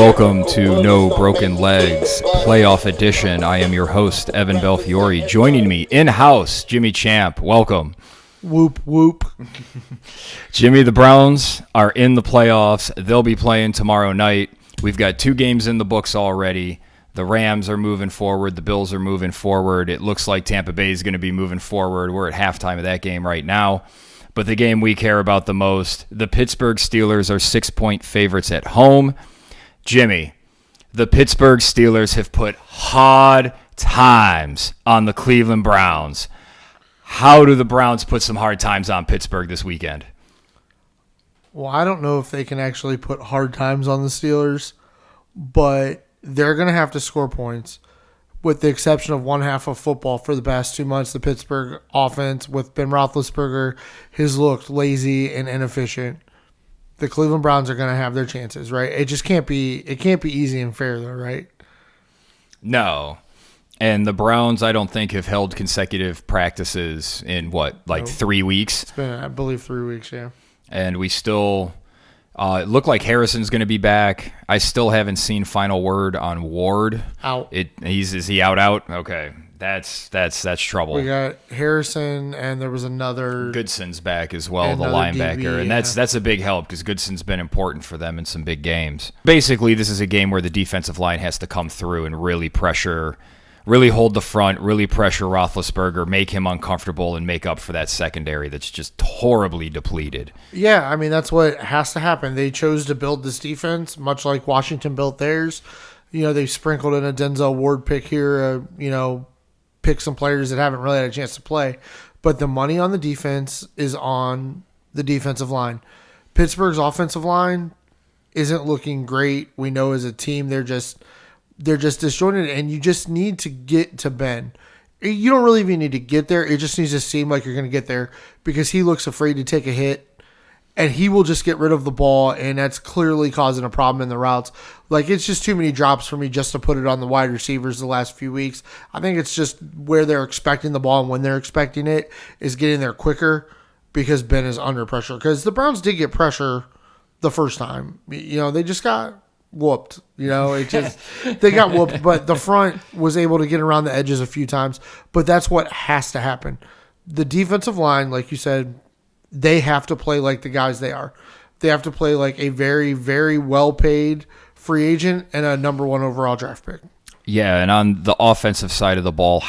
Welcome to No Broken Legs, playoff edition. I am your host, Evan Belfiore. Joining me in-house, Jimmy Champ. Welcome. Whoop, whoop. Jimmy, the Browns are in the playoffs. They'll be playing tomorrow night. We've got 2 games in the books already. The Rams are moving forward. The Bills are moving forward. It looks like Tampa Bay is going to be moving forward. We're at halftime of that game right now. But the game we care about the most, the Pittsburgh Steelers are 6-point favorites at home. Jimmy, the Pittsburgh Steelers have put hard times on the Cleveland Browns. How do the Browns put some hard times on Pittsburgh this weekend? Well, I don't know if they can actually put hard times on the Steelers, but they're going to have to score points. With the exception of one half of football for the past 2 months, the Pittsburgh offense with Ben Roethlisberger has looked lazy and inefficient. The Cleveland Browns are going to have their chances, right? It just can't be easy and fair, though, right? No. And the Browns, I don't think, have held consecutive practices in, 3 weeks? It's been, I believe, 3 weeks, yeah. And we still it looked like Harrison's going to be back. I still haven't seen final word on Ward. Out. Is he out? Okay. That's trouble. We got Harrison, and there was another. Goodson's back as well, the linebacker. DB, and that's a big help because Goodson's been important for them in some big games. Basically, this is a game where the defensive line has to come through and really hold the front, really pressure Roethlisberger, make him uncomfortable, and make up for that secondary that's just horribly depleted. Yeah, I mean, that's what has to happen. They chose to build this defense, much like Washington built theirs. You know, they sprinkled in a Denzel Ward pick here, pick some players that haven't really had a chance to play. But the money on the defense is on the defensive line. Pittsburgh's offensive line isn't looking great. We know as a team they're just disjointed, and you just need to get to Ben. You don't really even need to get there. It just needs to seem like you're going to get there because he looks afraid to take a hit, and he will just get rid of the ball, and that's clearly causing a problem in the routes. Like, it's just too many drops for me just to put it on the wide receivers the last few weeks. I think it's just where they're expecting the ball and when they're expecting it is getting there quicker because Ben is under pressure. Because the Browns did get pressure the first time. They just got whooped. They got whooped, but the front was able to get around the edges a few times. But that's what has to happen. The defensive line, like you said, they have to play like the guys they are. They have to play like a very, very well-paid free agent and a number 1 overall draft pick. Yeah, and on the offensive side of the ball,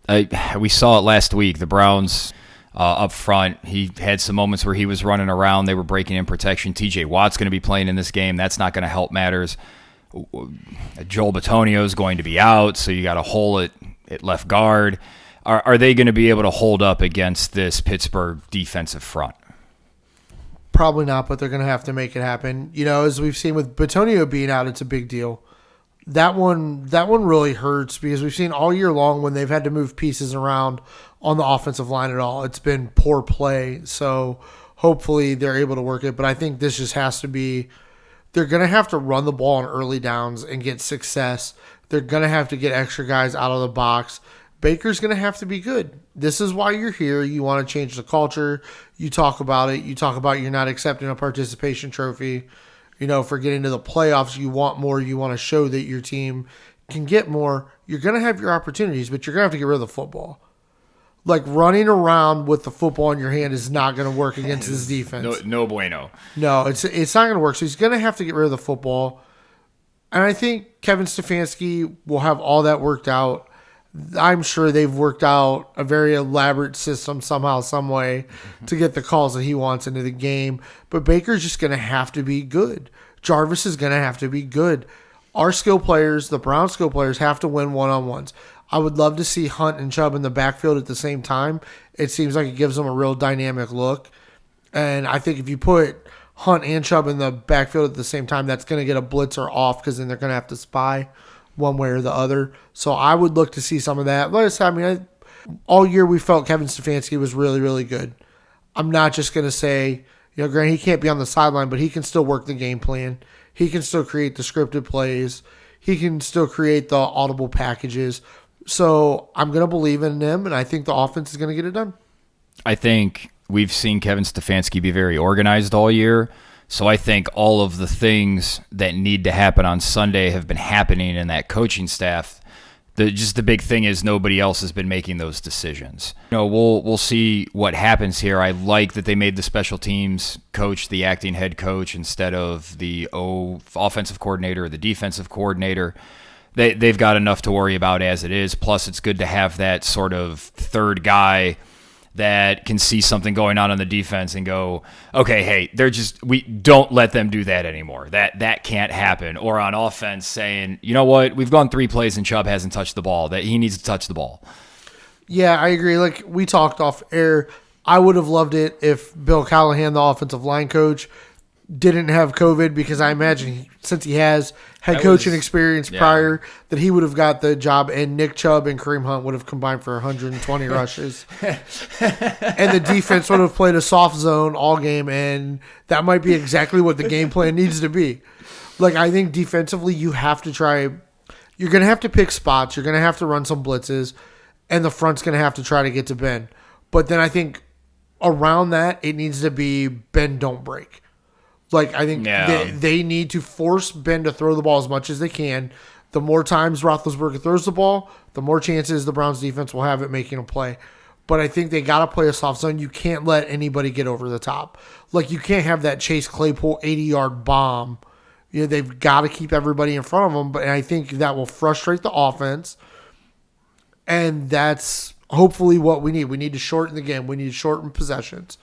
we saw it last week. The Browns up front, he had some moments where he was running around. They were breaking in protection. T.J. Watt's going to be playing in this game. That's not going to help matters. Joel Bitonio is going to be out, so you got a hole at left guard. Are they going to be able to hold up against this Pittsburgh defensive front? Probably not, but they're going to have to make it happen. As we've seen with Bitonio being out, it's a big deal. That one really hurts because we've seen all year long when they've had to move pieces around on the offensive line at all, it's been poor play. So hopefully they're able to work it. But I think this just has to be – they're going to have to run the ball on early downs and get success. They're going to have to get extra guys out of the box. Baker's going to have to be good. This is why you're here. You want to change the culture. You talk about it. You talk about you're not accepting a participation trophy. For getting to the playoffs, you want more. You want to show that your team can get more. You're going to have your opportunities, but you're going to have to get rid of the football. Like, running around with the football in your hand is not going to work against this defense. No bueno. No, it's not going to work. So he's going to have to get rid of the football. And I think Kevin Stefanski will have all that worked out. I'm sure they've worked out a very elaborate system somehow, some way to get the calls that he wants into the game. But Baker's just going to have to be good. Jarvis is going to have to be good. Our skill players, the Brown skill players, have to win one-on-ones. I would love to see Hunt and Chubb in the backfield at the same time. It seems like it gives them a real dynamic look. And I think if you put Hunt and Chubb in the backfield at the same time, that's going to get a blitzer off because then they're going to have to spy one way or the other. So I would look to see some of that. But all year we felt Kevin Stefanski was really, really good. I'm not just going to say, granted, he can't be on the sideline, but he can still work the game plan. He can still create the scripted plays. He can still create the audible packages. So I'm going to believe in him, and I think the offense is going to get it done. I think we've seen Kevin Stefanski be very organized all year. So I think all of the things that need to happen on Sunday have been happening in that coaching staff. The big thing is nobody else has been making those decisions. We'll see what happens here. I like that they made the special teams coach the acting head coach instead of the offensive coordinator or the defensive coordinator. They've got enough to worry about as it is. Plus, it's good to have that sort of third guy that can see something going on the defense and go, okay, hey, we don't let them do that anymore. That can't happen. Or on offense saying, you know what, we've gone 3 plays and Chubb hasn't touched the ball. That he needs to touch the ball. Yeah, I agree. Like we talked off air, I would have loved it if Bill Callahan, the offensive line coach, didn't have COVID, because I imagine since he has head coaching experience prior, that he would have got the job, and Nick Chubb and Kareem Hunt would have combined for 120 rushes. And the defense would have played a soft zone all game, and that might be exactly what the game plan needs to be. Like, I think defensively you have to try – you're going to have to pick spots. You're going to have to run some blitzes, and the front's going to have to try to get to Ben. But then I think around that, it needs to be bend, don't break. Like, I think they need to force Ben to throw the ball as much as they can. The more times Roethlisberger throws the ball, the more chances the Browns defense will have at making a play. But I think they got to play a soft zone. You can't let anybody get over the top. Like, you can't have that Chase Claypool 80-yard bomb. They've got to keep everybody in front of them. But I think that will frustrate the offense. And that's hopefully what we need. We need to shorten the game. We need to shorten possessions.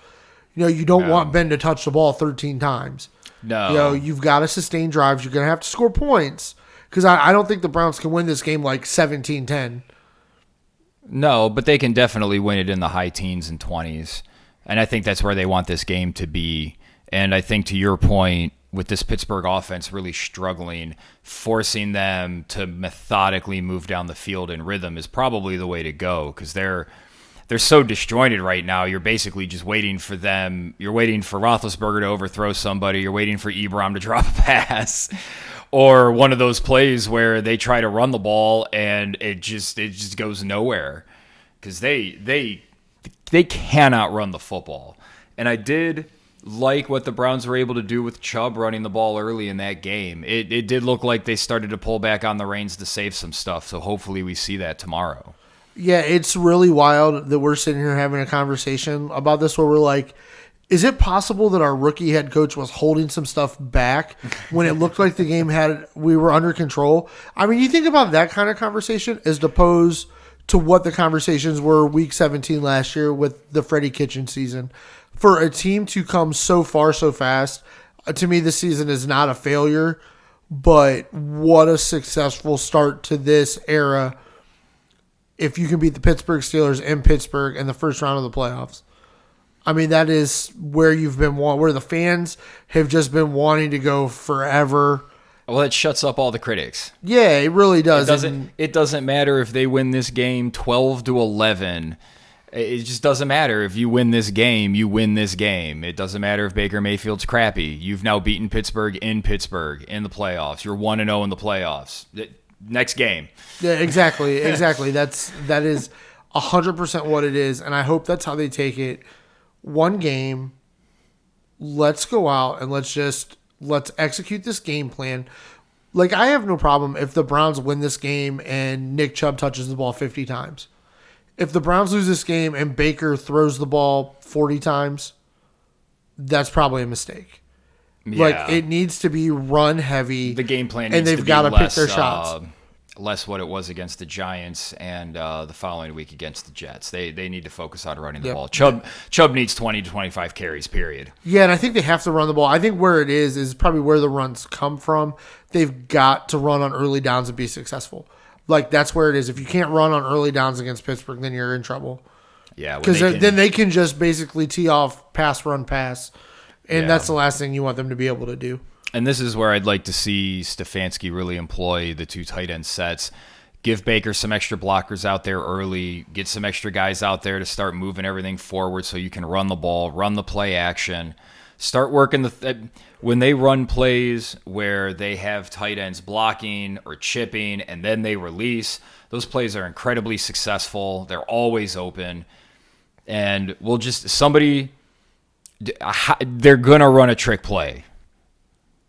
You don't want Ben to touch the ball 13 times. No. You've got to sustain drives. You're going to have to score points. Because I don't think the Browns can win this game like 17-10. No, but they can definitely win it in the high teens and 20s. And I think that's where they want this game to be. And I think, to your point, with this Pittsburgh offense really struggling, forcing them to methodically move down the field in rhythm is probably the way to go, because they're so disjointed right now. You're basically just waiting for them. You're waiting for Roethlisberger to overthrow somebody. You're waiting for Ebron to drop a pass, or one of those plays where they try to run the ball and it just goes nowhere, because they cannot run the football. And I did like what the Browns were able to do with Chubb running the ball early in that game. It did look like they started to pull back on the reins to save some stuff. So hopefully we see that tomorrow. Yeah, it's really wild that we're sitting here having a conversation about this where we're like, is it possible that our rookie head coach was holding some stuff back when it looked like the game we were under control? I mean, you think about that kind of conversation as opposed to what the conversations were week 17 last year with the Freddie Kitchen season. For a team to come so far so fast, to me this season is not a failure, but what a successful start to this era. If you can beat the Pittsburgh Steelers in Pittsburgh in the first round of the playoffs. I mean, that is where where the fans have just been wanting to go forever. Well, it shuts up all the critics. Yeah, it really does. It doesn't matter if they win this game 12-11. It just doesn't matter. If you win this game, you win this game. It doesn't matter if Baker Mayfield's crappy. You've now beaten Pittsburgh in the playoffs. You're 1-0 in the playoffs. Next game. Yeah, exactly. That is 100% what it is, and I hope that's how they take it. One game, let's go out and let's execute this game plan. Like, I have no problem if the Browns win this game and Nick Chubb touches the ball 50 times. If the Browns lose this game and Baker throws the ball 40 times, that's probably a mistake. Yeah. Like, it needs to be run heavy. The game plan and needs they've to be got to pick less, their shots. Less what it was against the Giants and the following week against the Jets. They need to focus on running the ball. Chubb needs 20 to 25 carries, period. Yeah, and I think they have to run the ball. I think where it is probably where the runs come from. They've got to run on early downs and be successful. Like, that's where it is. If you can't run on early downs against Pittsburgh, then you're in trouble. Yeah, because then they can just basically tee off pass, run, pass. And that's the last thing you want them to be able to do. And this is where I'd like to see Stefanski really employ the 2 tight end sets. Give Baker some extra blockers out there early. Get some extra guys out there to start moving everything forward so you can run the ball, run the play action. Start working when they run plays where they have tight ends blocking or chipping and then they release. Those plays are incredibly successful. They're always open. And they're going to run a trick play.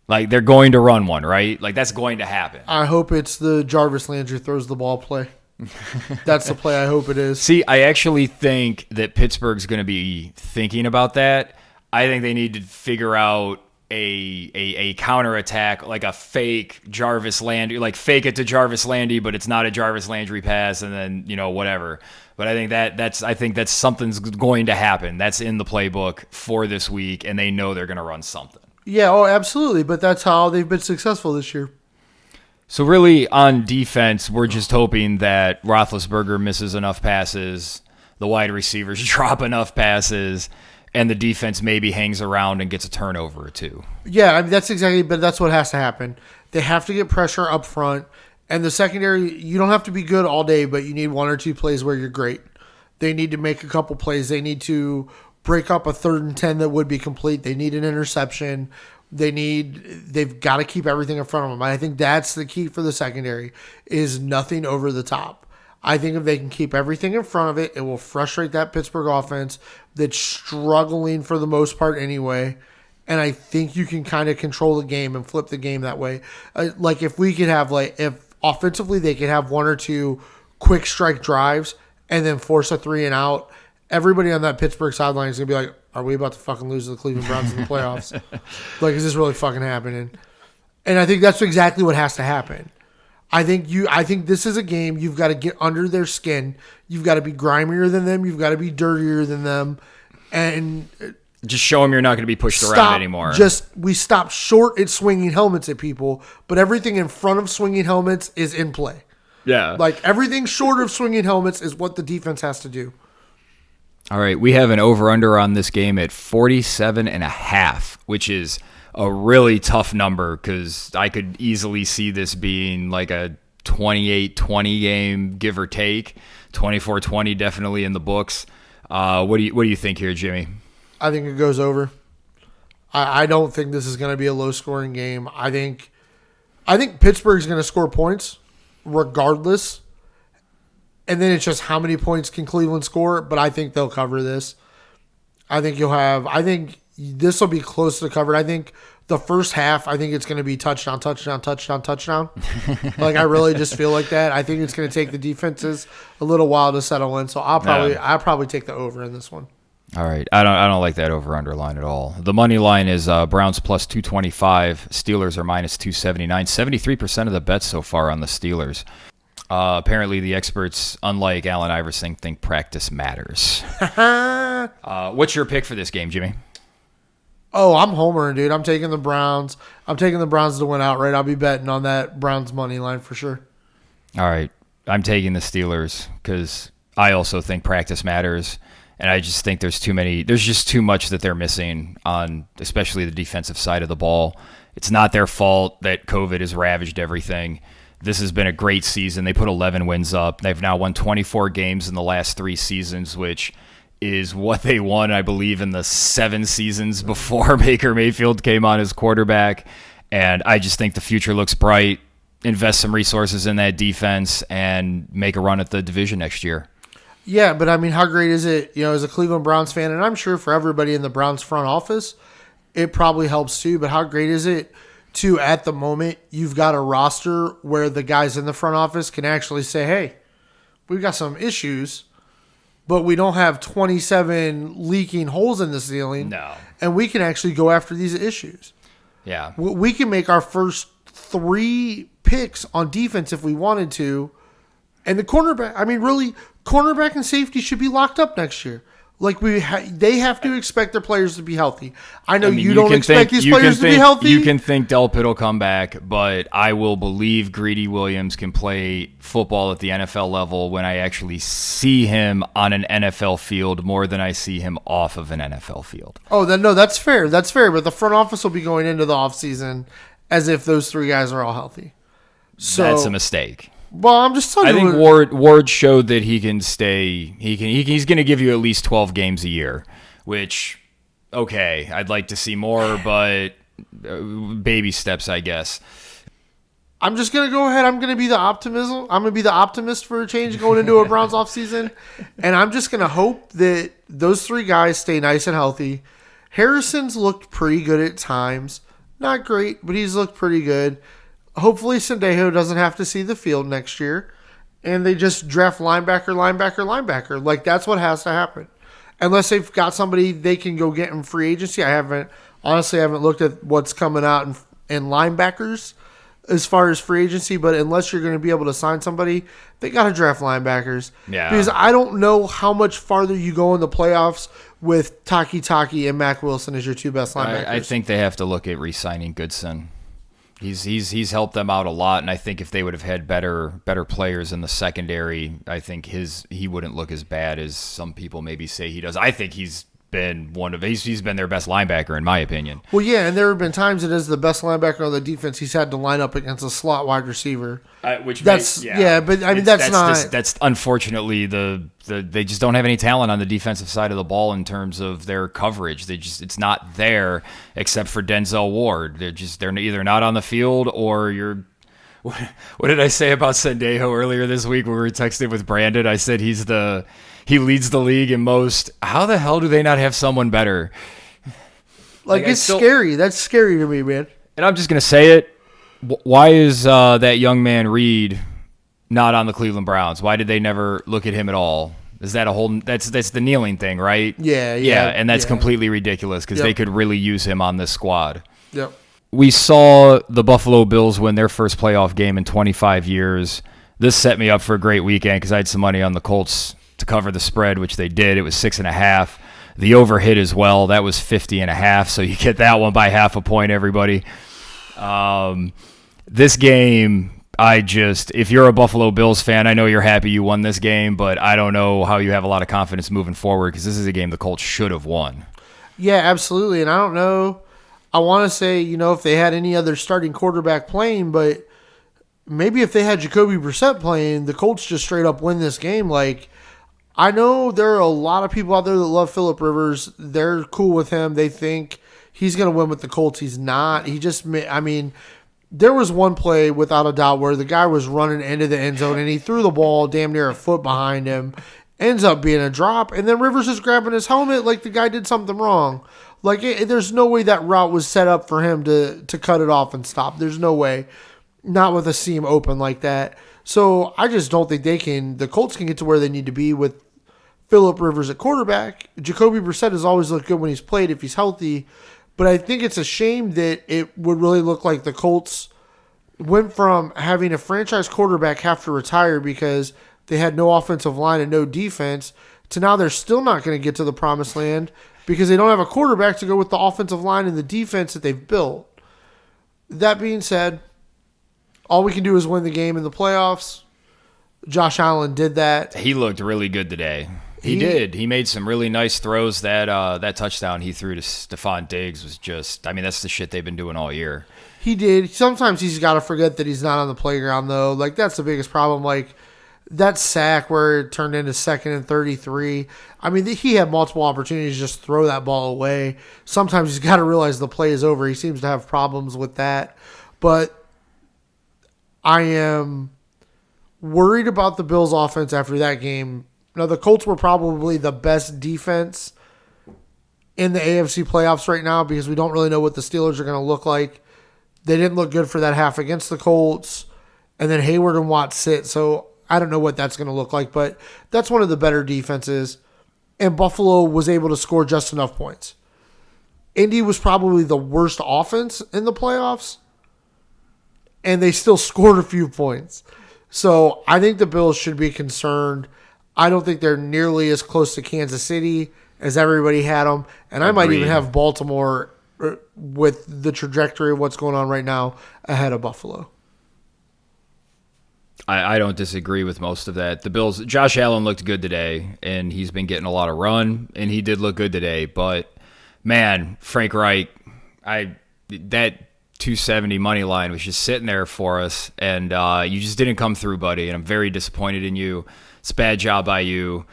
Like, they're going to run one, right? Like, that's going to happen. I hope it's the Jarvis Landry throws the ball play. That's the play I hope it is. See, I actually think that Pittsburgh's going to be thinking about that. I think they need to figure out a counterattack, like a fake Jarvis Landry, like fake it to Jarvis Landry, but it's not a Jarvis Landry pass, and then, whatever. But I think that's something's going to happen. That's in the playbook for this week, and they know they're going to run something. Yeah, oh, absolutely. But that's how they've been successful this year. So really, on defense, we're just hoping that Roethlisberger misses enough passes, the wide receivers drop enough passes, and the defense maybe hangs around and gets a turnover or two. Yeah, I mean, but that's what has to happen. They have to get pressure up front, and the secondary, you don't have to be good all day, but you need one or two plays where you're great. They need to make a couple plays. They need to break up a 3rd and 10 that would be complete. They need an interception. They've got to keep everything in front of them. I think that's the key for the secondary, is nothing over the top. I think if they can keep everything in front of it, it will frustrate that Pittsburgh offense that's struggling for the most part anyway. And I think you can kind of control the game and flip the game that way. Like if we could have, if offensively they could have one or two quick strike drives and then force a 3 and out, everybody on that Pittsburgh sideline is going to be like, are we about to fucking lose to the Cleveland Browns in the playoffs? Like, is this really fucking happening? And I think that's exactly what has to happen. I think this is a game you've got to get under their skin. You've got to be grimier than them. You've got to be dirtier than them. And just show them you're not going to be pushed around anymore. We stop short at swinging helmets at people, but everything in front of swinging helmets is in play. Yeah. Like, everything short of swinging helmets is what the defense has to do. All right, we have an over-under on this game at 47.5, which is a really tough number because I could easily see this being like a 28-20 game, give or take. 24-20 definitely in the books. What do you think here, Jimmy? I think it goes over. I don't think this is going to be a low-scoring game. I think Pittsburgh's going to score points regardless. And then it's just how many points can Cleveland score, but I think they'll cover this. I think this will be close to covered. I think the first half, I think it's going to be touchdown. Like, I really just feel like that. I think it's going to take the defenses a little while to settle in. So I'll probably take the over in this one. All right. I don't like that over-under line at all. The money line is Browns plus 225. Steelers are minus 279. 73% of the bets so far on the Steelers. Apparently, the experts, unlike Allen Iverson, think practice matters. What's your pick for this game, Jimmy? Oh, I'm homering, dude. I'm taking the Browns. I'm taking the Browns to win outright. I'll be betting on that Browns money line for sure. All right. I'm taking the Steelers because I also think practice matters. And I just think there's just too much that they're missing on especially the defensive side of the ball. It's not their fault that COVID has ravaged everything. This has been a great season. They put 11 wins up. They've now won 24 games in the last 3 seasons, which is what they won, I believe, in the 7 seasons before Baker Mayfield came on as quarterback. And I just think the future looks bright. Invest some resources in that defense and make a run at the division next year. Yeah, but I mean, how great is it, as a Cleveland Browns fan, and I'm sure for everybody in the Browns front office, it probably helps too, but how great is it to, at the moment, you've got a roster where the guys in the front office can actually say, hey, we've got some issues, but we don't have 27 leaking holes in the ceiling. No. And we can actually go after these issues. Yeah. We can make our first 3 picks on defense if we wanted to. And the cornerback, cornerback and safety should be locked up next year. Like, they have to expect their players to be healthy. I know you don't expect these players to be healthy. You can think Delpit will come back, but I will believe Greedy Williams can play football at the NFL level when I actually see him on an NFL field more than I see him off of an NFL field. Oh, no, that's fair. That's fair. But the front office will be going into the offseason as if those 3 guys are all healthy. So that's a mistake. Well, I'm just telling you. I think Ward showed that he can stay. He's going to give you at least 12 games a year, which, okay, I'd like to see more, but baby steps, I guess. I'm just going to go ahead. I'm going to be the optimist for a change going into a Browns offseason, and I'm just going to hope that those 3 guys stay nice and healthy. Harrison's looked pretty good at times. Not great, but he's looked pretty good. Hopefully Sendejo doesn't have to see the field next year, and they just draft linebacker. Like, that's what has to happen. Unless they've got somebody they can go get in free agency. I haven't looked at what's coming out in linebackers as far as free agency, but unless you're going to be able to sign somebody, they got to draft linebackers. Yeah. Because I don't know how much farther you go in the playoffs with Taki and Mac Wilson as your two best linebackers. I think they have to look at re-signing Goodson. He's helped them out a lot, and I think if they would have had better players in the secondary, I think he wouldn't look as bad as some people maybe say he does. I think he's been he's been their best linebacker in my opinion. Well, yeah, and there have been times that as the best linebacker on the defense, he's had to line up against a slot wide receiver. That's unfortunately they just don't have any talent on the defensive side of the ball in terms of their coverage. It's not there except for Denzel Ward. They're either not on the field or you're. What did I say about Sendejo earlier this week when we were texting with Brandon? I said he leads the league in most. How the hell do they not have someone better? Like it's scary. That's scary to me, man. And I'm just going to say it. Why is that young man Reed not on the Cleveland Browns? Why did they never look at him at all? Is that that's the kneeling thing, right? Yeah. And that's completely ridiculous because they could really use him on this squad. Yep. We saw the Buffalo Bills win their first playoff game in 25 years. This set me up for a great weekend because I had some money on the Colts to cover the spread, which they did. It was 6.5. The over hit as well. That was 50.5. So you get that one by half a point, everybody. This game, if you're a Buffalo Bills fan, I know you're happy you won this game, but I don't know how you have a lot of confidence moving forward because this is a game the Colts should have won. Yeah, absolutely. And I don't know. I want to say, if they had any other starting quarterback playing, but maybe if they had Jacoby Brissett playing, the Colts just straight up win this game. Like, I know there are a lot of people out there that love Phillip Rivers. They're cool with him. They think he's going to win with the Colts. He's not. There was one play without a doubt where the guy was running into the end zone and he threw the ball damn near a foot behind him. Ends up being a drop, and then Rivers is grabbing his helmet like the guy did something wrong. Like, there's no way that route was set up for him to cut it off and stop. There's no way. Not with a seam open like that. So I just don't think the Colts can get to where they need to be with Phillip Rivers at quarterback. Jacoby Brissett has always looked good when he's played if he's healthy. But I think it's a shame that it would really look like the Colts went from having a franchise quarterback have to retire because they had no offensive line and no defense to now they're still not going to get to the promised land because they don't have a quarterback to go with the offensive line and the defense that they've built. That being said, all we can do is win the game in the playoffs. Josh Allen did that. He looked really good today. He did. He made some really nice throws. That touchdown he threw to Stephon Diggs was just, that's the shit they've been doing all year. He did. Sometimes he's got to forget that he's not on the playground, though. Like, that's the biggest problem. Like, that sack where it turned into 2nd and 33. He had multiple opportunities to just throw that ball away. Sometimes he's got to realize the play is over. He seems to have problems with that. But I am worried about the Bills' offense after that game. Now, the Colts were probably the best defense in the AFC playoffs right now because we don't really know what the Steelers are going to look like. They didn't look good for that half against the Colts. And then Hayward and Watt sit. So I don't know what that's going to look like, but that's one of the better defenses. And Buffalo was able to score just enough points. Indy was probably the worst offense in the playoffs, and they still scored a few points. So I think the Bills should be concerned. I don't think they're nearly as close to Kansas City as everybody had them, and I might even have Baltimore with the trajectory of what's going on right now ahead of Buffalo. I don't disagree with most of that. The Bills, Josh Allen looked good today, and he's been getting a lot of run, and he did look good today. But, man, Frank Reich, that 270 money line was just sitting there for us, and you just didn't come through, buddy, and I'm very disappointed in you. It's a bad job by you.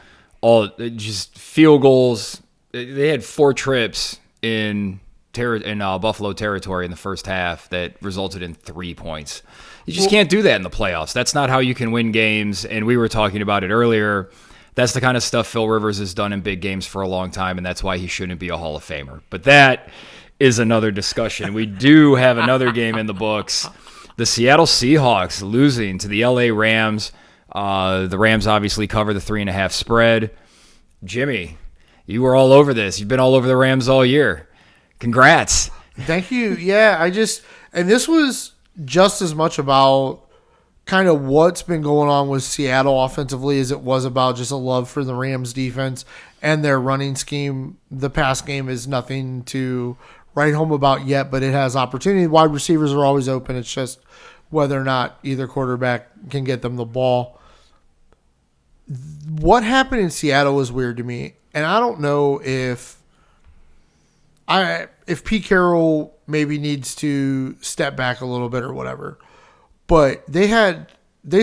Just field goals. They had 4 trips in Buffalo territory in the first half that resulted in 3 points. You just can't do that in the playoffs. That's not how you can win games, and we were talking about it earlier. That's the kind of stuff Phil Rivers has done in big games for a long time, and that's why he shouldn't be a Hall of Famer. But that is another discussion. We do have another game in the books. The Seattle Seahawks losing to the LA Rams. The Rams obviously cover the 3.5 spread. Jimmy, you were all over this. You've been all over the Rams all year. Congrats. Thank you. Yeah, and this was just as much about kind of what's been going on with Seattle offensively as it was about just a love for the Rams defense and their running scheme. The pass game is nothing to write home about yet, but it has opportunity. Wide receivers are always open. It's just whether or not either quarterback can get them the ball. What happened in Seattle was weird to me, and I don't know if Pete Carroll maybe needs to step back a little bit or whatever. But they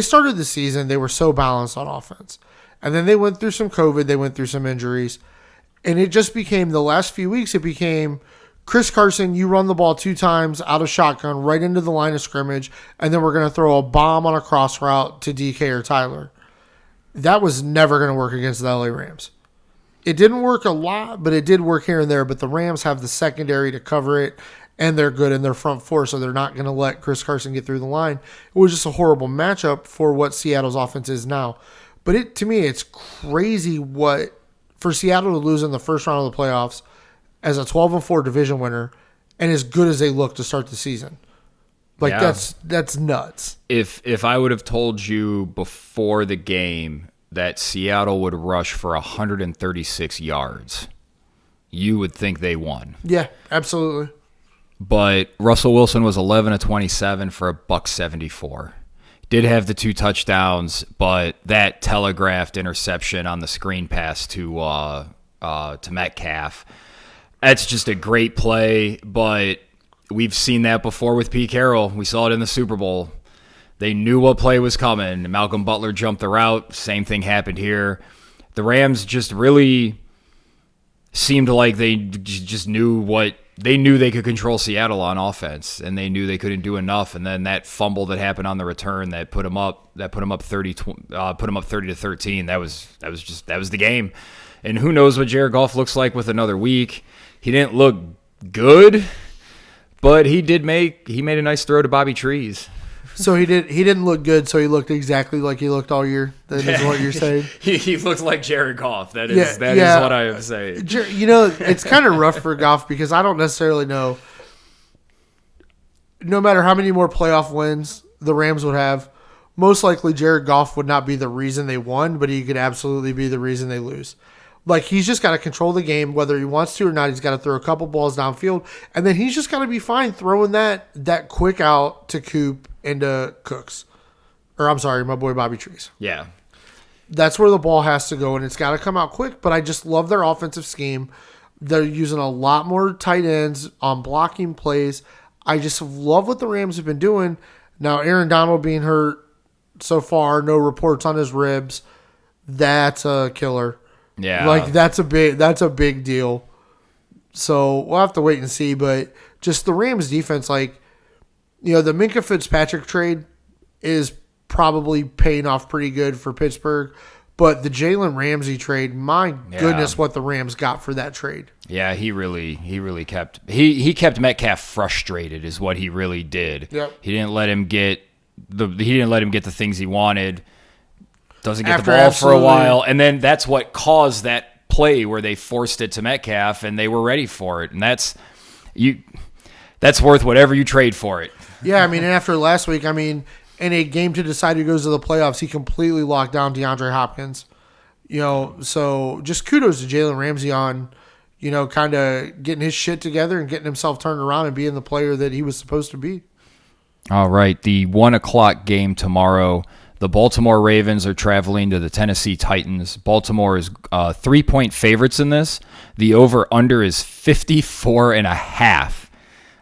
started the season, they were so balanced on offense. And then they went through some COVID, they went through some injuries. And it just became, the last few weeks, it became Chris Carson, you run the ball 2 times out of shotgun right into the line of scrimmage, and then we're going to throw a bomb on a cross route to DK or Tyler. That was never going to work against the LA Rams. It didn't work a lot, but it did work here and there. But the Rams have the secondary to cover it, and they're good in their front four, so they're not going to let Chris Carson get through the line. It was just a horrible matchup for what Seattle's offense is now. But to me, it's crazy for Seattle to lose in the first round of the playoffs as a 12-4 division winner and as good as they look to start the season. That's nuts. If I would have told you before the game that Seattle would rush for 136 yards, you would think they won. Yeah, absolutely. But Russell Wilson was 11 of 27 for $174. Did have the 2 touchdowns, but that telegraphed interception on the screen pass to Metcalf. That's just a great play, but we've seen that before with Pete Carroll. We saw it in the Super Bowl. They knew what play was coming. Malcolm Butler jumped the route. Same thing happened here. The Rams just really seemed like they just knew they could control Seattle on offense, and they knew they couldn't do enough. And then that fumble that happened on the return that put them up 30 to 13. That was the game. And who knows what Jared Goff looks like with another week. He didn't look good, but he made a nice throw to Bobby Trees. So he didn't look good, so he looked exactly like he looked all year. That is what you're saying? he looked like Jared Goff. That is what I am saying. It's kind of rough for Goff because I don't necessarily know. No matter how many more playoff wins the Rams would have, most likely Jared Goff would not be the reason they won, but he could absolutely be the reason they lose. Like, he's just got to control the game, whether he wants to or not. He's got to throw a couple balls downfield, and then he's just got to be fine throwing that quick out to Coop and to Cooks. Or, I'm sorry, my boy Bobby Trees. Yeah. That's where the ball has to go, and it's got to come out quick, but I just love their offensive scheme. They're using a lot more tight ends on blocking plays. I just love what the Rams have been doing. Now, Aaron Donald being hurt so far, no reports on his ribs. That's a killer. Yeah. Like, that's a big deal. So we'll have to wait and see. But just the Rams defense, the Minkah Fitzpatrick trade is probably paying off pretty good for Pittsburgh. But the Jalen Ramsey trade, my goodness, what the Rams got for that trade. Yeah, he kept Metcalf frustrated is what he really did. Yep. He didn't let him get the things he wanted. Doesn't get the ball for a while, and then that's what caused that play where they forced it to Metcalf, and they were ready for it. And that's worth whatever you trade for it. Yeah, and after last week, in a game to decide who goes to the playoffs, he completely locked down DeAndre Hopkins. So just kudos to Jalen Ramsey on, kind of getting his shit together and getting himself turned around and being the player that he was supposed to be. All right, the 1:00 game tomorrow. The Baltimore Ravens are traveling to the Tennessee Titans. Baltimore is 3-point favorites in this. The over-under is 54.5.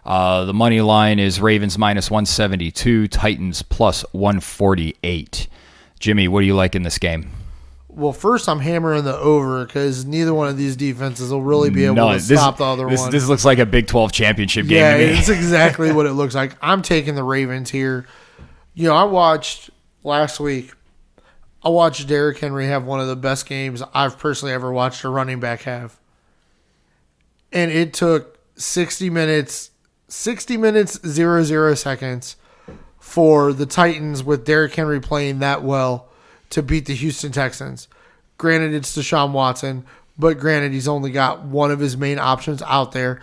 The money line is Ravens minus 172, Titans plus 148. Jimmy, what do you like in this game? Well, first I'm hammering the over because neither one of these defenses will really be able to stop the other one. This looks like a Big 12 championship game to me. Yeah, it's exactly what it looks like. I'm taking the Ravens here. I watched last week. I watched Derrick Henry have one of the best games I've personally ever watched a running back have. And it took 60 minutes, 0 seconds for the Titans with Derrick Henry playing that well to beat the Houston Texans. Granted, it's Deshaun Watson, but granted, he's only got one of his main options out there.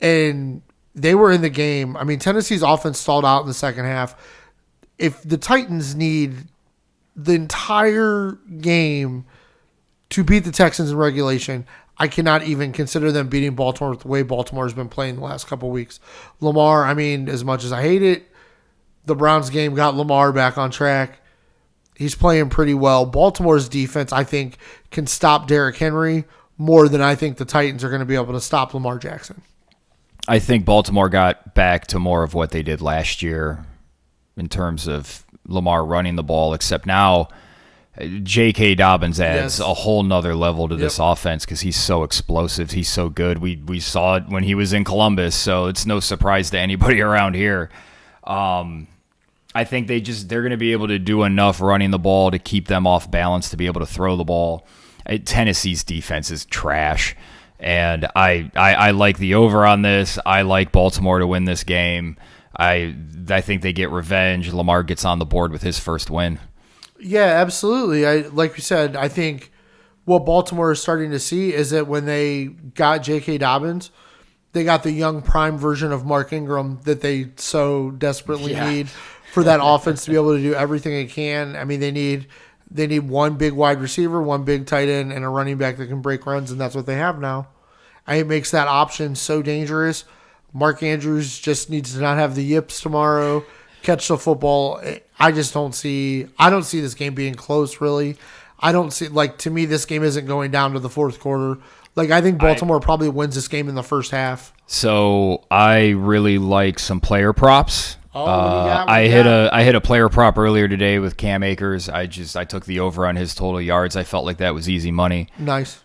And they were in the game. I mean, Tennessee's offense stalled out in the second half. If the Titans need the entire game to beat the Texans in regulation, I cannot even consider them beating Baltimore the way Baltimore has been playing the last couple of weeks. Lamar, I mean, as much as I hate it, the Browns game got Lamar back on track. He's playing pretty well. Baltimore's defense, I think, can stop Derrick Henry more than I think the Titans are going to be able to stop Lamar Jackson. I think Baltimore got back to more of what they did last year in terms of Lamar running the ball, except now J.K. Dobbins adds a whole nother level to this offense because he's so explosive. He's so good. We saw it when he was in Columbus, so it's no surprise to anybody around here. I think they're going to be able to do enough running the ball to keep them off balance to be able to throw the ball. Tennessee's defense is trash, and I like the over on this. I like Baltimore to win this game. I think they get revenge. Lamar gets on the board with his first win. Yeah, absolutely. Like you said, I think what Baltimore is starting to see is that when they got J.K. Dobbins, they got the young prime version of Mark Ingram that they so desperately need for that offense to be able to do everything it can. I mean, they need one big wide receiver, one big tight end, and a running back that can break runs, and that's what they have now. It makes that option so dangerous. Mark Andrews just needs to not have the yips tomorrow, catch the football. I don't see this game being close, really. I don't see, to me, this game isn't going down to the fourth quarter. I think Baltimore probably wins this game in the first half. So I really like some player props. Oh, I hit a player prop earlier today with Cam Akers. I took the over on his total yards. I felt like that was easy money. Nice.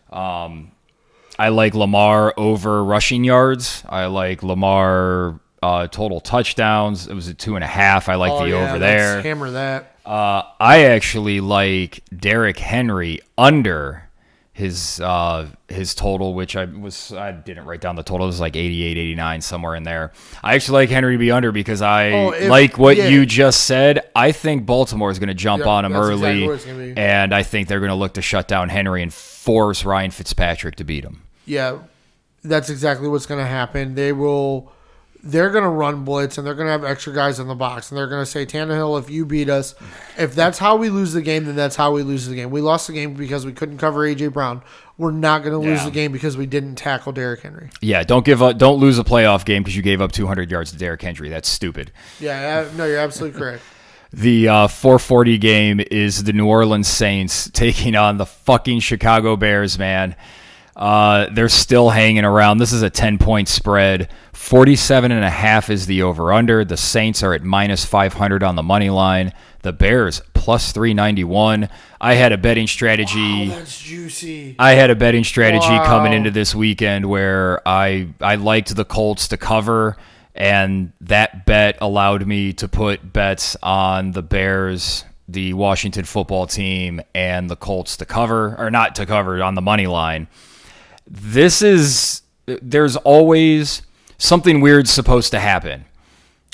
I like Lamar over rushing yards. I like Lamar total touchdowns. It was at 2.5. I like the over there. Let's hammer that. I actually like Derrick Henry under his total, which I didn't write down the total. It was like 88, 89, somewhere in there. I actually like Henry to be under because you just said. I think Baltimore is going to jump on him early, exactly and I think they're going to look to shut down Henry and force Ryan Fitzpatrick to beat him. Yeah, that's exactly what's going to happen. They're going to run blitz, and they're going to have extra guys in the box, and they're going to say, Tannehill, if you beat us, if that's how we lose the game, then that's how we lose the game. We lost the game because we couldn't cover A.J. Brown. We're not going to lose the game because we didn't tackle Derrick Henry. Yeah, don't lose a playoff game because you gave up 200 yards to Derrick Henry. That's stupid. Yeah, no, you're absolutely correct. The 4:40 game is the New Orleans Saints taking on the fucking Chicago Bears, man. They're still hanging around. This is a 10-point spread. 47.5 is the over-under. The Saints are at -500 on the money line. The Bears +391. I had a betting strategy. Wow, that's juicy. I had a betting strategy coming into this weekend where I liked the Colts to cover, and that bet allowed me to put bets on the Bears, the Washington football team, and the Colts to cover, or not to cover, on the money line. There's always something weird supposed to happen.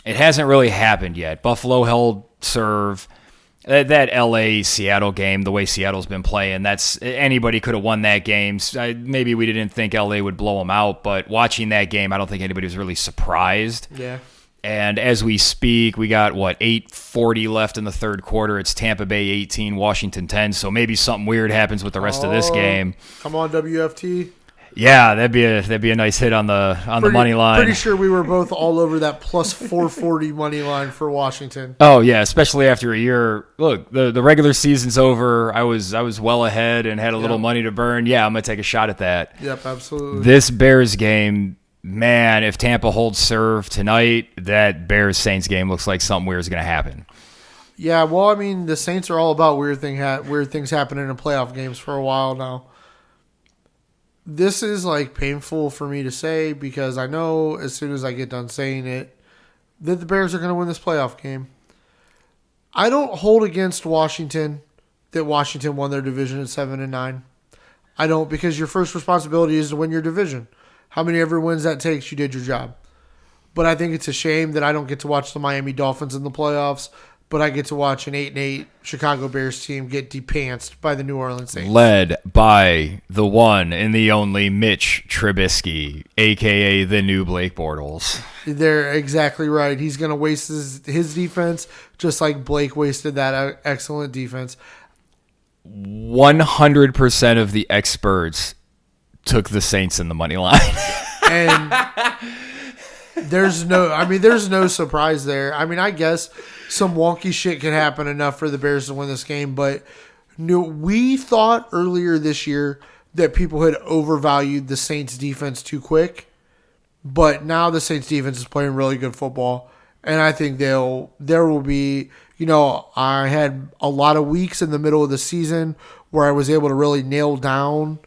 It hasn't really happened yet. Buffalo held serve. That LA-Seattle game, the way Seattle's been playing, anybody could have won that game. Maybe we didn't think LA would blow them out, but watching that game, I don't think anybody was really surprised. Yeah. And as we speak, we got, 8:40 left in the third quarter. It's Tampa Bay 18, Washington 10, so maybe something weird happens with the rest of this game. Come on, WFT. Yeah, that'd be a nice hit on the money line. Pretty sure we were both all over that +440 money line for Washington. Oh yeah, especially after a year. Look, the regular season's over. I was well ahead and had a little money to burn. Yeah, I'm gonna take a shot at that. Yep, absolutely. This Bears game, man, if Tampa holds serve tonight, that Bears-Saints game looks like something weird is gonna happen. Yeah, well, I mean, the Saints are all about weird things happening in playoff games for a while now. This is painful for me to say because I know as soon as I get done saying it that the Bears are going to win this playoff game. I don't hold against Washington that Washington won their division at 7-9. I don't, because your first responsibility is to win your division. How many ever wins that takes, you did your job. But I think it's a shame that I don't get to watch the Miami Dolphins in the playoffs, but I get to watch an 8-8 Chicago Bears team get depantsed by the New Orleans Saints. Led by the one and the only Mitch Trubisky, a.k.a. the new Blake Bortles. They're exactly right. He's going to waste his defense just like Blake wasted that excellent defense. 100% of the experts took the Saints in the money line. And there's no surprise there. I mean, I guess some wonky shit can happen enough for the Bears to win this game, but we thought earlier this year that people had overvalued the Saints defense too quick, but now the Saints defense is playing really good football, and I think there will be, I had a lot of weeks in the middle of the season where I was able to really nail down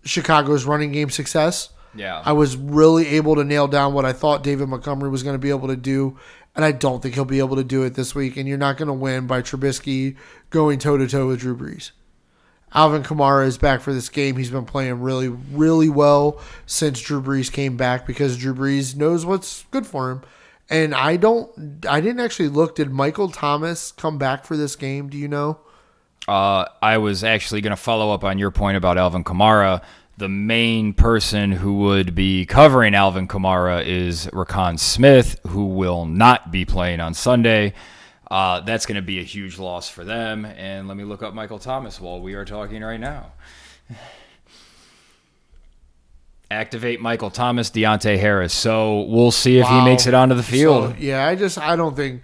Chicago's running game success. Yeah. I was really able to nail down what I thought David Montgomery was going to be able to do, and I don't think he'll be able to do it this week, and you're not going to win by Trubisky going toe-to-toe with Drew Brees. Alvin Kamara is back for this game. He's been playing really, really well since Drew Brees came back because Drew Brees knows what's good for him. And I didn't actually look. Did Michael Thomas come back for this game? Do you know? I was actually going to follow up on your point about Alvin Kamara. The main person who would be covering Alvin Kamara is Raquan Smith, who will not be playing on Sunday. That's going to be a huge loss for them. And let me look up Michael Thomas while we are talking right now. Activate Michael Thomas, Deontay Harris. So we'll see if he makes it onto the field. So, yeah, I don't think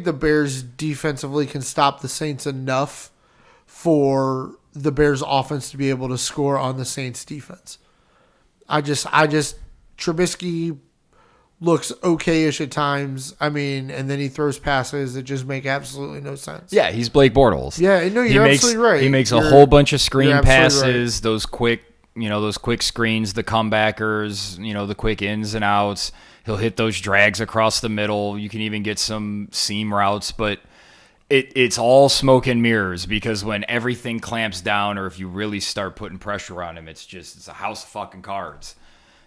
the Bears defensively can stop the Saints enough for the Bears offense to be able to score on the Saints defense. Trubisky looks okay-ish at times. I mean, and then he throws passes that just make absolutely no sense. Yeah, he's Blake Bortles. Yeah, no, you're absolutely right. He makes a whole bunch of screen passes, right. Those quick screens, the comebackers, the quick ins and outs. He'll hit those drags across the middle. You can even get some seam routes, but it's all smoke and mirrors because when everything clamps down or if you really start putting pressure on him, it's a house of fucking cards.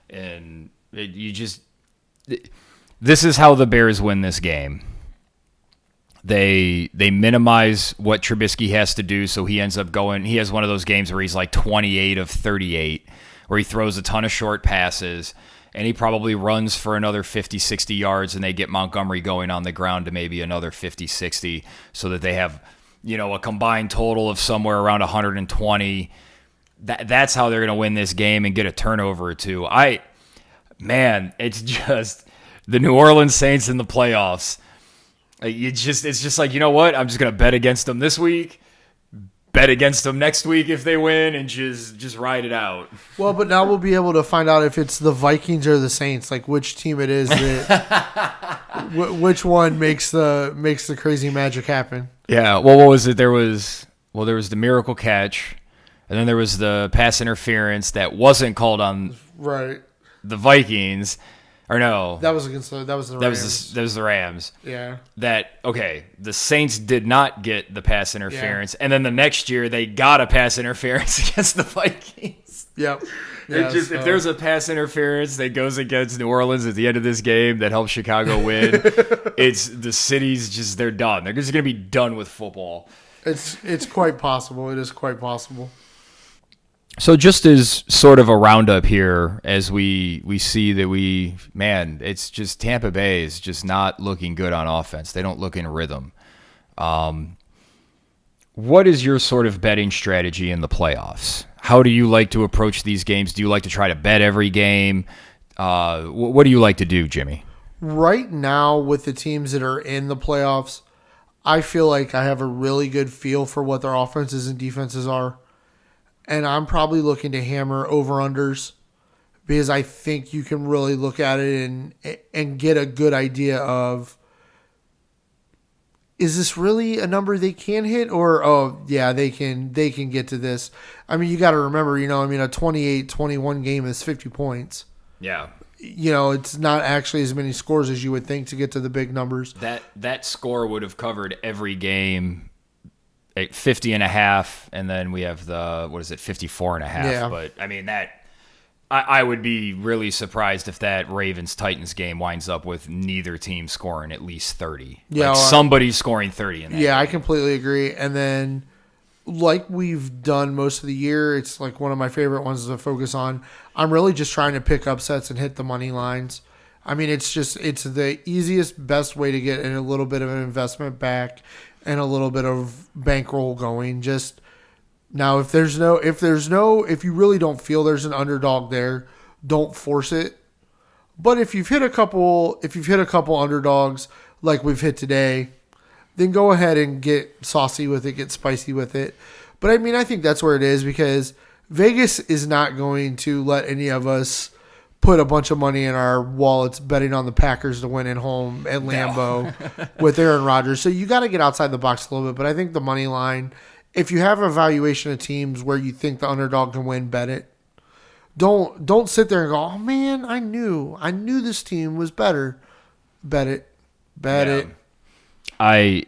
And this is how the Bears win this game. They minimize what Trubisky has to do, so he ends up going. He has one of those games where he's like 28 of 38, where he throws a ton of short passes, and he probably runs for another 50, 60 yards, and they get Montgomery going on the ground to maybe another 50, 60, so that they have, a combined total of somewhere around 120. That's how they're going to win this game and get a turnover or two. It's just the New Orleans Saints in the playoffs. It's just like, you know what? I'm just going to bet against them this week, bet against them next week if they win, and just ride it out. Well, but now we'll be able to find out if it's the Vikings or the Saints, like which team it is that which one makes the crazy magic happen. Yeah. Well, what was it? There was the miracle catch, and then there was the pass interference that wasn't called on the Vikings. Or no. That was the Rams. That was the Rams. Yeah. The Saints did not get the pass interference. Yeah. And then the next year they got a pass interference against the Vikings. Yep. Yeah, if there's a pass interference that goes against New Orleans at the end of this game that helps Chicago win, it's the city's they're done. They're just going to be done with football. It's quite possible. It is quite possible. So just as sort of a roundup here, as we see that it's just Tampa Bay is just not looking good on offense. They don't look in rhythm. What is your sort of betting strategy in the playoffs? How do you like to approach these games? Do you like to try to bet every game? What do you like to do, Jimmy? Right now, with the teams that are in the playoffs, I feel like I have a really good feel for what their offenses and defenses are. And I'm probably looking to hammer over-unders because I think you can really look at it and get a good idea of, is this really a number they can hit? Or, they can get to this. I mean, you got to remember, a 28-21 game is 50 points. Yeah. It's not actually as many scores as you would think to get to the big numbers. That score would have covered every game. 50.5, and then we have the 54.5. Yeah. But I mean I would be really surprised if that Ravens-Titans game winds up with neither team scoring at least 30. Yeah, somebody's scoring 30 in that game. I completely agree. And then, like we've done most of the year, it's like one of my favorite ones to focus on. I'm really just trying to pick upsets and hit the money lines. I mean, it's the easiest, best way to get in a little bit of an investment back and a little bit of bankroll going. Just now, if you really don't feel there's an underdog there, don't force it. But if you've hit a couple underdogs like we've hit today, then go ahead and get saucy with it, get spicy with it. But I mean, I think that's where it is, because Vegas is not going to let any of us put a bunch of money in our wallets betting on the Packers to win at home at Lambeau with Aaron Rodgers. So you got to get outside the box a little bit. But I think the money line, if you have a valuation of teams where you think the underdog can win, bet it. Don't sit there and go, oh man, I knew this team was better. Bet it. Bet it. I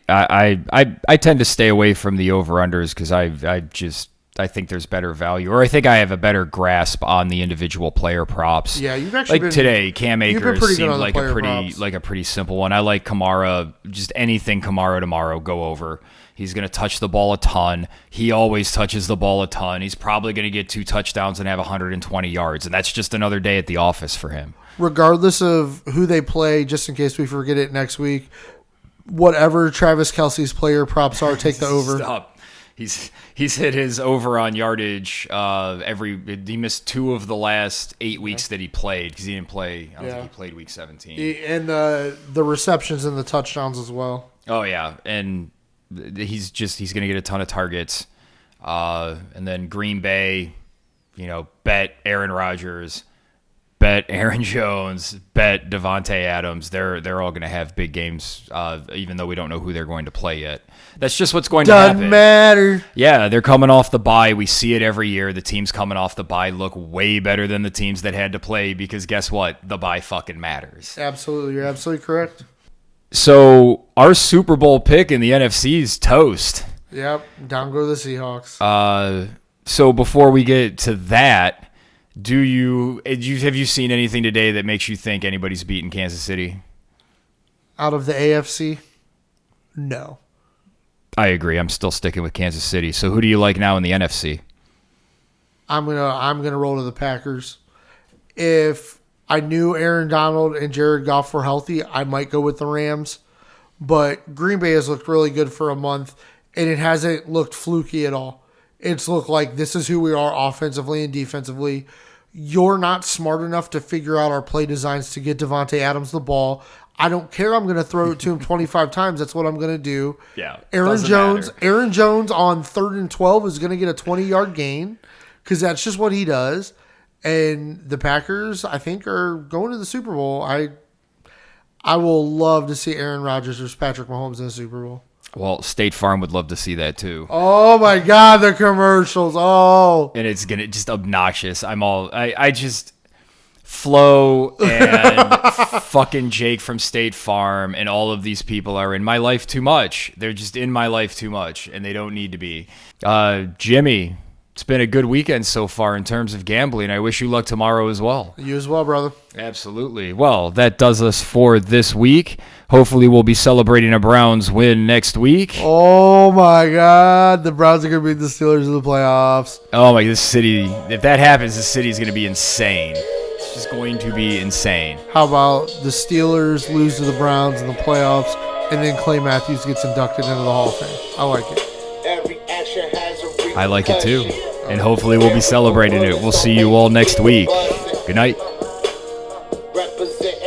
tend to stay away from the over-unders because I think there's better value, or I think I have a better grasp on the individual player props. Yeah, you've actually like today, Cam Akers seemed like props. a pretty simple one. I like Kamara, just anything Kamara tomorrow, go over. He's going to touch the ball a ton. He always touches the ball a ton. He's probably going to get 2 touchdowns and have 120 yards, and that's just another day at the office for him. Regardless of who they play, just in case we forget it next week, whatever Travis Kelce's player props are, take the over. Stop. He's hit his over on yardage he missed 2 of the last 8 weeks that he played because he didn't play. I don't think he played week 17. And the receptions and the touchdowns as well. Oh yeah, and he's going to get a ton of targets. And then Green Bay, bet Aaron Rodgers, bet Aaron Jones, bet Devontae Adams. They're all going to have big games, even though we don't know who they're going to play yet. That's just what's going to happen. Doesn't matter. Yeah, they're coming off the bye. We see it every year. The teams coming off the bye look way better than the teams that had to play because guess what? The bye fucking matters. Absolutely. You're absolutely correct. So our Super Bowl pick in the NFC is toast. Yep. Down go the Seahawks. So before we get to that, have you seen anything today that makes you think anybody's beating Kansas City? Out of the AFC? No. I agree. I'm still sticking with Kansas City. So who do you like now in the NFC? I'm gonna roll to the Packers. If I knew Aaron Donald and Jared Goff were healthy, I might go with the Rams. But Green Bay has looked really good for a month, and it hasn't looked fluky at all. It's looked like this is who we are offensively and defensively. You're not smart enough to figure out our play designs to get Devontae Adams the ball. I don't care. I'm going to throw it to him 25 times. That's what I'm going to do. Yeah. Aaron Jones on 3rd and 12 is going to get a 20-yard gain because that's just what he does. And the Packers, I think, are going to the Super Bowl. I will love to see Aaron Rodgers versus Patrick Mahomes in the Super Bowl. Well, State Farm would love to see that too. Oh my God, the commercials! Oh, and it's gonna just obnoxious. I just Flo and fucking Jake from State Farm and all of these people are in my life too much. They're just in my life too much, and they don't need to be. Jimmy, it's been a good weekend so far in terms of gambling. I wish you luck tomorrow as well. You as well, brother. Absolutely. Well, that does us for this week. Hopefully we'll be celebrating a Browns win next week. Oh, my God. The Browns are going to beat the Steelers in the playoffs. Oh, my, this city, if that happens, the city's going to be insane. It's just going to be insane. How about the Steelers lose to the Browns in the playoffs, and then Clay Matthews gets inducted into the Hall of Fame? I like it. I like it, too. And hopefully we'll be celebrating it. We'll see you all next week. Good night. Represent